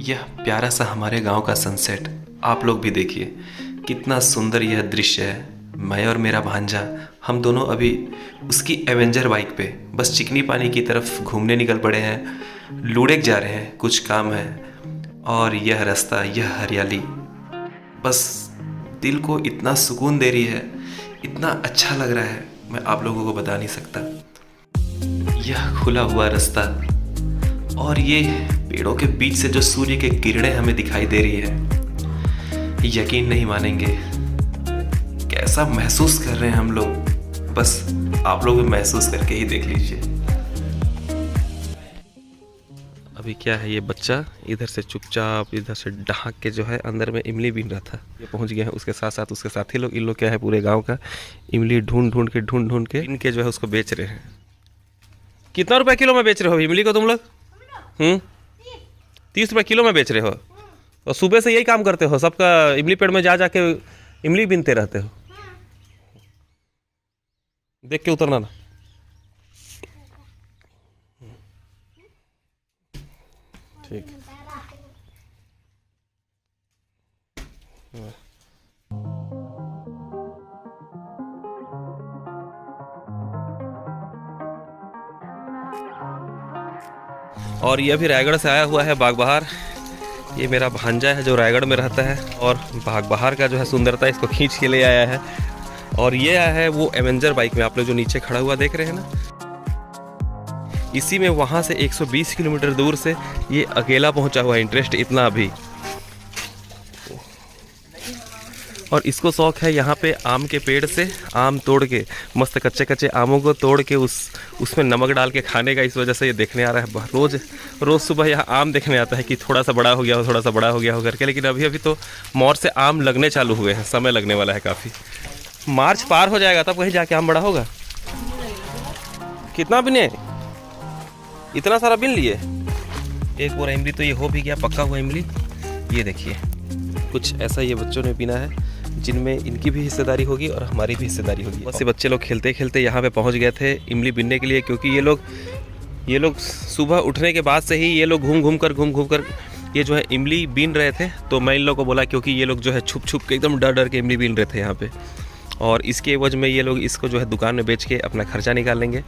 यह प्यारा सा हमारे गांव का सनसेट आप लोग भी देखिए, कितना सुंदर यह दृश्य है। मैं और मेरा भांजा हम दोनों अभी उसकी एवेंजर बाइक पे बस चिकनी पानी की तरफ घूमने निकल पड़े हैं। लुढ़क जा रहे हैं, कुछ काम है। और यह रास्ता, यह हरियाली बस दिल को इतना सुकून दे रही है, इतना अच्छा लग रहा है, मैं आप लोगों को बता नहीं सकता। यह खुला हुआ रास्ता और ये पेड़ों के बीच से जो सूर्य की किरणें हमें दिखाई दे रही है, यकीन नहीं मानेंगे कैसा महसूस कर रहे हैं हम लोग। बस आप लोग भी महसूस करके ही देख लीजिए। अभी क्या है, ये बच्चा इधर से चुपचाप इधर से ढाक के जो है अंदर में इमली बीन रहा था। ये पहुंच गया है, उसके साथ साथ उसके साथी लोग, इन लोग क्या है पूरे गांव का इमली ढूंढ ढूंढ के इनके जो है उसको बेच रहे हैं। कितना रुपए किलो में बेच रहे हो इमली को तुम लोग? 30 रुपये किलो में बेच रहे हो? और सुबह से यही काम करते हो, सबका इमली पेड़ में जा जाके इमली बीनते रहते हो? देख के उतरना ना। ठीक। और ये भी रायगढ़ से आया हुआ है बाग बहार। ये मेरा भांजा है जो रायगढ़ में रहता है और बाग बहार का जो है सुंदरता इसको खींच के ले आया है। और ये आया है वो एवेंजर बाइक में, आप लोग जो नीचे खड़ा हुआ देख रहे हैं ना, इसी में वहाँ से 120 किलोमीटर दूर से ये अकेला पहुँचा हुआ है। इंटरेस्ट इतना अभी। और इसको शौक है यहाँ पे आम के पेड़ से आम तोड़ के, मस्त कच्चे कच्चे आमों को तोड़ के उसमें नमक डाल के खाने का। इस वजह से ये देखने आ रहा है। रोज़ सुबह यहाँ आम देखने आता है कि थोड़ा सा बड़ा हो गया हो, थोड़ा सा बड़ा हो गया हो करके। लेकिन अभी तो मोर से आम लगने चालू हुए हैं, समय लगने वाला है काफ़ी। मार्च पार हो जाएगा तब कहीं जाके आम बड़ा होगा। कितना बिने? इतना सारा बिन लिए? एक बोरा इमली तो ये हो भी गया, पक्का हुआ इमली। ये देखिए कुछ ऐसा ये बच्चों ने पीना है जिनमें इनकी भी हिस्सेदारी होगी और हमारी भी हिस्सेदारी होगी। बहुत से बच्चे लोग खेलते खेलते यहाँ पे पहुँच गए थे इमली बीनने के लिए, क्योंकि ये लोग सुबह उठने के बाद से ही ये लोग घूम घूम कर ये जो है इमली बीन रहे थे। तो मैं इन लोगों को बोला, क्योंकि ये लोग जो है छुप छुप के एकदम डर डर के इमली बीन रहे थे यहाँ पे, और इसके एवज में ये लोग इसको जो है दुकान में बेच के अपना खर्चा निकाल लेंगे।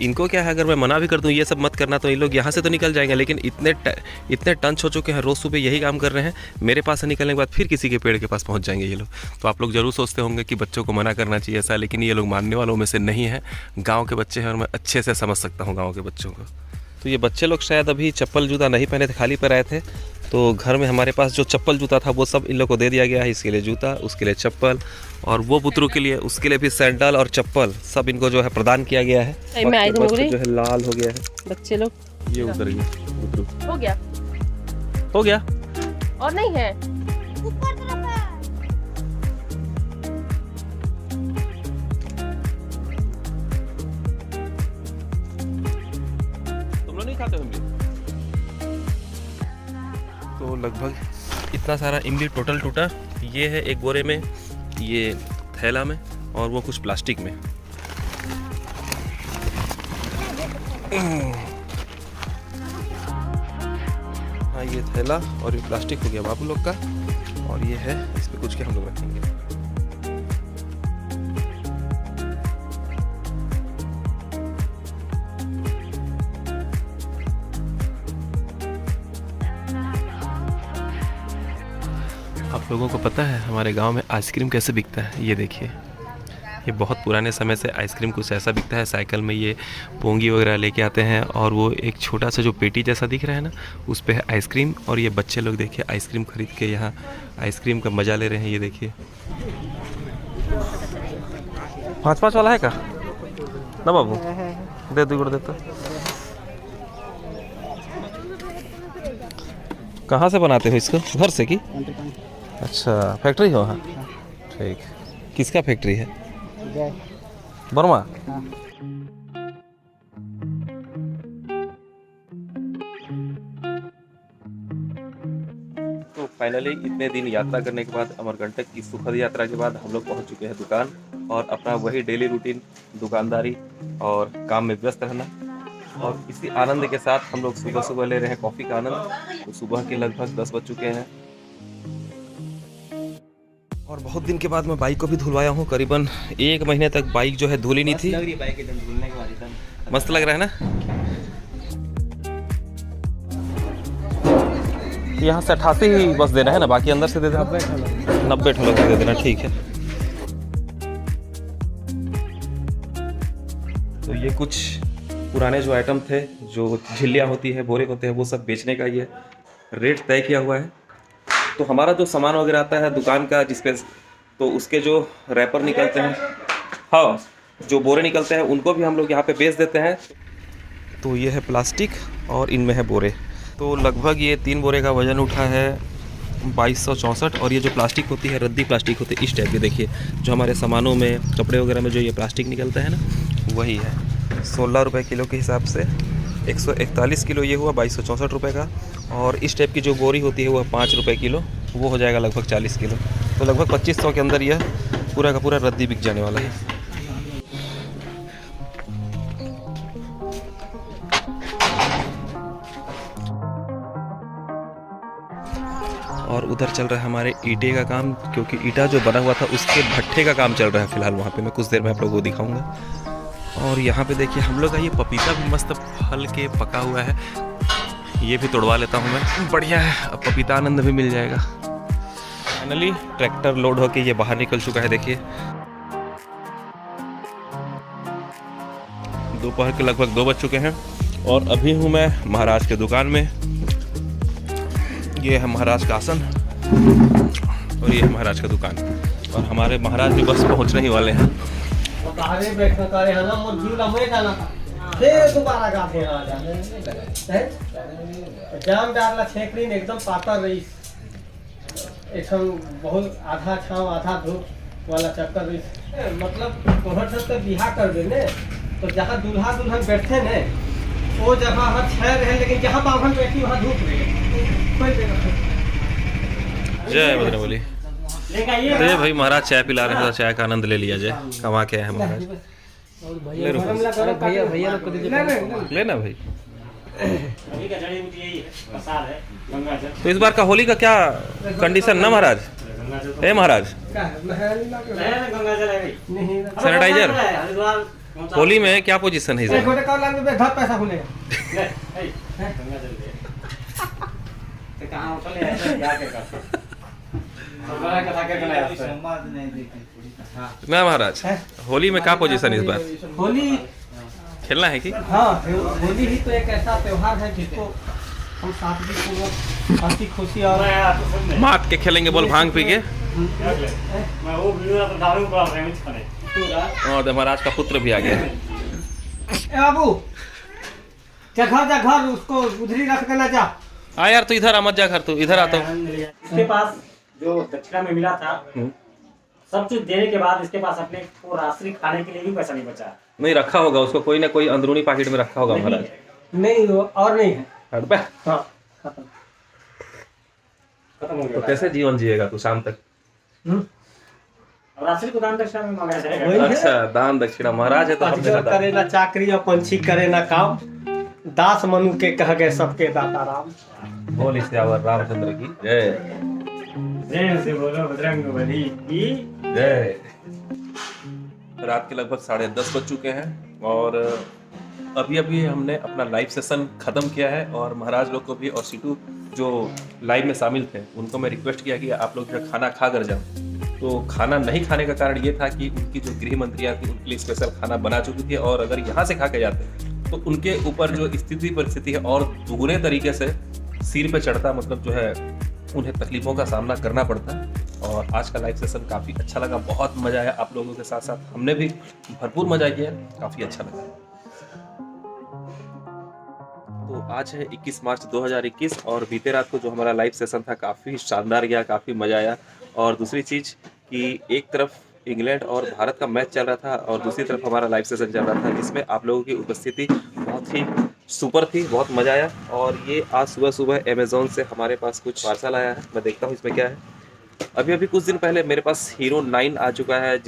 इनको क्या है, अगर मैं मना भी कर दूं ये सब मत करना तो इन लोग यहाँ से तो निकल जाएंगे, लेकिन इतने टंच हो चुके हैं, रोज़ सुबह यही काम कर रहे हैं। मेरे पास से निकलने के बाद फिर किसी के पेड़ के पास पहुँच जाएंगे ये लोग। तो आप लोग ज़रूर सोचते होंगे कि बच्चों को मना करना चाहिए ऐसा, लेकिन ये लोग मानने वालों में से नहीं है। गाँव के बच्चे हैं और मैं अच्छे से समझ सकता हूँ गाँव के बच्चों को। तो ये बच्चे लोग शायद अभी चप्पल जूता नहीं पहने थे, खाली पैर आए थे। तो घर में हमारे पास जो चप्पल जूता था वो सब इन लोग को दे दिया गया है। इसके लिए जूता, उसके लिए चप्पल, और वो पुत्रों के लिए उसके लिए भी सैंडल और चप्पल सब इनको जो है प्रदान किया गया है। मैं आई जो है लाल हो गया है बच्चे लोग। ये उतर गया, हो गया और नहीं है। ऊपर तरफ है। तुम लोग नहीं खाते होंगे? तो लगभग इतना सारा इमली टोटल टूटा। ये है एक बोरे में, ये थैला में, और वो कुछ प्लास्टिक में। हाँ ये थैला और ये प्लास्टिक हो गया बाबू लोग का, और ये है इसमें कुछ के हम लोग रखेंगे। आप लोगों को पता है हमारे गांव में आइसक्रीम कैसे बिकता है? ये देखिए, ये बहुत पुराने समय से आइसक्रीम कुछ ऐसा बिकता है। साइकिल में ये पोंगी वगैरह लेके आते हैं, और वो एक छोटा सा जो पेटी जैसा दिख रहा है ना, उस पे है आइसक्रीम। और ये बच्चे लोग देखिए आइसक्रीम खरीद के यहाँ आइसक्रीम का मज़ा ले रहे हैं। ये देखिए 5-5 वाला है का ना बाबू? दे दो देता। कहाँ से बनाते हो इसको? घर से की? अच्छा फैक्ट्री हो? हाँ ठीक। किसका फैक्ट्री है? बर्मा। तो फाइनली इतने दिन यात्रा करने के बाद, अमरकंटक की सुखद यात्रा के बाद हम लोग पहुंच चुके हैं दुकान, और अपना वही डेली रूटीन दुकानदारी और काम में व्यस्त रहना। और इसी आनंद के साथ हम लोग सुबह सुबह ले रहे हैं कॉफ़ी का आनंद। तो सुबह के लगभग 10 बज चुके हैं और बहुत दिन के बाद मैं बाइक को भी धुलवाया हूँ। करीबन 1 महीने तक बाइक जो है धुली नहीं थी। लग रही बाइक एकदम धुलने के बाद एकदम मस्त लग रहा है ना। यहाँ से 88 ही बस देना है ना, बाकी अंदर से दे देना। 90 ठो लगा दे देना, ठीक है। तो ये कुछ पुराने जो आइटम थे, जो झिल्लियाँ होती है, बोरे होते हैं, वो सब बेचने का ये रेट तय किया हुआ है। तो हमारा जो सामान वगैरह आता है दुकान का, जिसपे तो उसके जो रैपर निकलते हैं, हाँ, जो बोरे निकलते हैं, उनको भी हम लोग यहाँ पे बेच देते हैं। तो ये है प्लास्टिक और इनमें है बोरे। तो लगभग ये 3 बोरे का वज़न उठा है 2264। और ये जो प्लास्टिक होती है, रद्दी प्लास्टिक होती है इस टाइप की, देखिए जो हमारे सामानों में, कपड़े वगैरह में जो ये प्लास्टिक निकलता है ना, वही है। 16 रुपये किलो के हिसाब से 141 किलो ये हुआ 2264 रुपये का। और इस टाइप की जो बोरी होती है वो 5 रुपये किलो, वो हो जाएगा लगभग 40 किलो। तो लगभग 2500 के अंदर यह पूरा का पूरा रद्दी बिक जाने वाला है। और उधर चल रहा है हमारे ईंटे का काम, क्योंकि ईंटा जो बना हुआ था उसके भट्ठे का काम चल रहा है फिलहाल वहाँ पे। मैं कुछ देर में आप लोगों को दिखाऊंगा। और यहाँ पे देखिए हम लोग का ये पपीता भी मस्त फल के पका हुआ है, ये भी तोड़वा लेता हूँ मैं। बढ़िया है, अब पपीता आनंद भी मिल जाएगा। फाइनली ट्रैक्टर लोड होके ये बाहर निकल चुका है। देखिए दोपहर के लगभग 2 बज चुके हैं और अभी हूँ मैं महाराज के दुकान में। ये है महाराज का आसन और ये है महाराज का दुकान। और हमारे महाराज भी बस पहुंचने ही वाले हैं। जाम डालना छेकड़ी में एकदम पातर रही, बहुत आधा छाव आधा धूप वाला चक्कर रही। मतलब तोहर सब तो बिहा कर देने, तो जहाँ दूल्हा दुल्हन बैठते ने वो जगह हर छह रहे, लेकिन जहाँ बाभन बैठी वहाँ धूप रहे। जय बजरंगबली। अरे भाई महाराज चाय पिला रहे हैं, तो चाय का आनंद ले लिया जाए। कमा के आए हैं महाराज। लेना भाई। तो इस बार का होली का क्या कंडीशन ना महाराज? है महाराज सैनिटाइजर होली में क्या पोजीशन है इस ना महाराज? होली में क्या पोजीशन इस बार? होली खेलना है कि? हाँ, होली ही तो एक ऐसा त्योहार है जिसको हम सादगीपूर्वक हंसी खुशी और मात के खेलेंगे, बोल भांग पी के। और महाराज का पुत्र भी आ गया। बाबू घर उसको उधरी रख देना जा। हाँ यार, तू इधर आ, मत जा घर, तू इधर आता हूँ। इसके पास जो दक्षिणा में मिला था सब कुछ देने के बाद इसके पास अपने को रात्रि खाने के लिए भी पैसा नहीं बचा। नहीं रखा होगा उसको, कोई ना कोई अंदरूनी पॉकेट में रखा होगा महाराज। नहीं और नहीं है। हट पे। हाँ, खत्म हो तो गया। कैसे जीवन जिएगा तू शाम तक? रात्रि को दान दक्षिणा में मांगा जाएगा। अच्छा, दान दक्षिणा महाराज है तो हम देना करे ना चाकरी और पंछी करे ना काम, दास मनु के कह गए सबके दाता राम। बोल सियावर रामचंद्र की जय। जय से बोलो बजरंगबली की जय। रात के लगभग 10:30 बज चुके हैं और अभी अभी हमने अपना लाइव सेशन ख़त्म किया है। और महाराज लोग को भी और सीटू जो लाइव में शामिल थे उनको मैं रिक्वेस्ट किया कि आप लोग जो खाना खा कर जाओ। तो खाना नहीं खाने का कारण ये था कि उनकी जो गृह मंत्रियाँ थी उनके लिए स्पेशल खाना बना चुकी थी, और अगर यहाँ से खा के जाते तो उनके ऊपर जो स्थिति परिस्थिति है और दुगने तरीके से सिर पे चढ़ता, मतलब जो है उन्हें तकलीफों का सामना करना पड़ता। और आज का लाइव सेशन काफ़ी अच्छा लगा, बहुत मज़ा आया आप लोगों के साथ साथ हमने भी भरपूर मज़ा किया, काफ़ी अच्छा लगा। तो आज है 21 मार्च 2021 और बीते रात को जो हमारा लाइव सेशन था काफ़ी शानदार गया, काफ़ी मज़ा आया। और दूसरी चीज़ कि एक तरफ इंग्लैंड और भारत का मैच चल रहा था और दूसरी तरफ हमारा लाइव सेशन चल रहा था, जिसमें आप लोगों की उपस्थिति बहुत ही सुपर थी, बहुत मज़ा आया। और ये आज सुबह सुबह अमेज़ॉन से हमारे पास कुछ पार्सल आया है, मैं देखता हूँ इसमें क्या है। अभी कुछ दिन पहले मेरे पास हीरो 9 आ चुका है,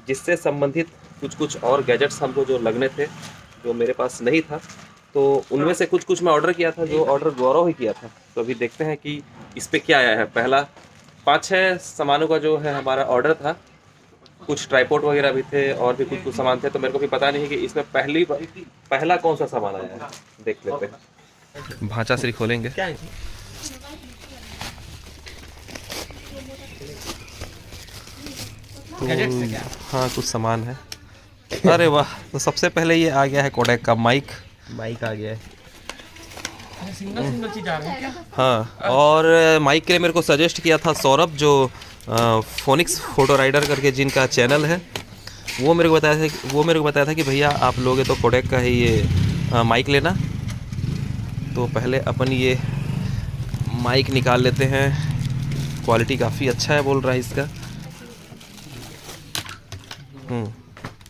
जिससे संबंधित कुछ और गैजेट्स हमको जो लगने थे जो मेरे पास नहीं था, तो उनमें से कुछ मैं ऑर्डर किया था, जो ऑर्डर गौरव ही किया था। तो अभी देखते हैं कि इस पे क्या आया है। पहला 5-6 सामानों का जो है हमारा ऑर्डर था, कुछ ट्राइपॉड वगैरह भी थे और भी कुछ सामान थे, तो मेरे को भी पता नहीं कि इसमें पहला कौन सा सामान आया है। देख लेते हैं। भांचा श्री खोलेंगे। क्या है? हाँ, कुछ सामान है। अरे वाह, तो सबसे पहले ये आ गया है कोडेक का माइक आ गया है। सिंगल चीज आ रहा है क्या? हाँ, और माइक के लिए मेरे को सजेस्ट किया था सौरभ, जो फोनिक्स फोटो राइडर करके जिनका चैनल है, वो मेरे को बताया था कि भैया आप लोगे तो कोडेक का ही ये माइक लेना। तो पहले अपन ये माइक निकाल लेते हैं। क्वालिटी काफ़ी अच्छा है बोल रहा है इसका।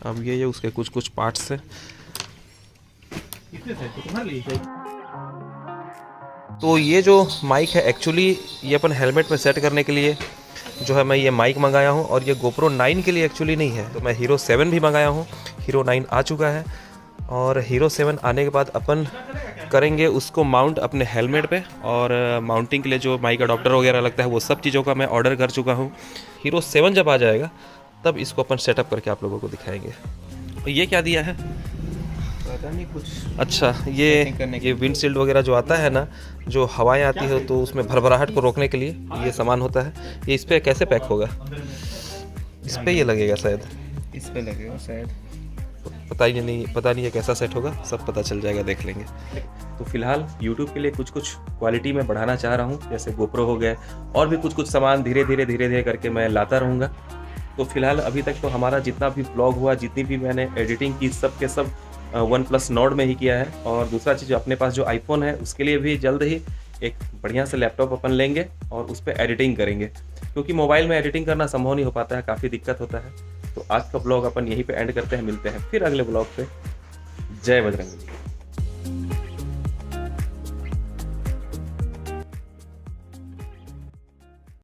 अब ये उसके कुछ पार्ट्स हैं। तो ये जो माइक है एक्चुअली ये अपन हेलमेट में सेट करने के लिए जो है मैं ये माइक मंगाया हूँ, और ये GoPro 9 के लिए एक्चुअली नहीं है। तो मैं Hero 7 भी मंगाया हूँ। Hero 9 आ चुका है, और Hero 7 आने के बाद अपन करेंगे उसको माउंट अपने हेलमेट पे, और माउंटिंग के लिए जो माइक अडॉप्टर वगैरह लगता है वो सब चीज़ों का मैं ऑर्डर कर चुका हूँ। Hero 7 जब आ जाएगा तब इसको अपन सेटअप करके आप लोगों को दिखाएंगे। तो ये क्या दिया है? पता नहीं कुछ। अच्छा, ये विंडशील्ड वगैरह जो आता है ना, जो हवाएं आती है तो उसमें भरभराहट को रोकने के लिए ये सामान होता है। ये इस पर कैसे पैक होगा? इस पर ये लगेगा शायद। इस पे लगेगा शायद, पता नहीं है कैसा सेट होगा, सब पता चल जाएगा, देख लेंगे। तो फिलहाल YouTube के लिए कुछ क्वालिटी में बढ़ाना चाह रहा हूँ, जैसे GoPro हो गया, और भी कुछ सामान धीरे धीरे करके मैं लाता रहूँगा। तो फिलहाल अभी तक तो हमारा जितना भी ब्लॉग हुआ, जितनी भी मैंने एडिटिंग की, सब के सब OnePlus Nord में ही किया है। और दूसरा चीज़, अपने पास जो iPhone है उसके लिए भी जल्द ही एक बढ़िया से लैपटॉप अपन लेंगे और उस पर एडिटिंग करेंगे, क्योंकि मोबाइल में एडिटिंग करना संभव नहीं हो पाता है, काफ़ी दिक्कत होता है। तो आज का ब्लॉग अपन यहीं पे एंड करते हैं, मिलते हैं फिर अगले ब्लॉग पे। जय बजरंग बली।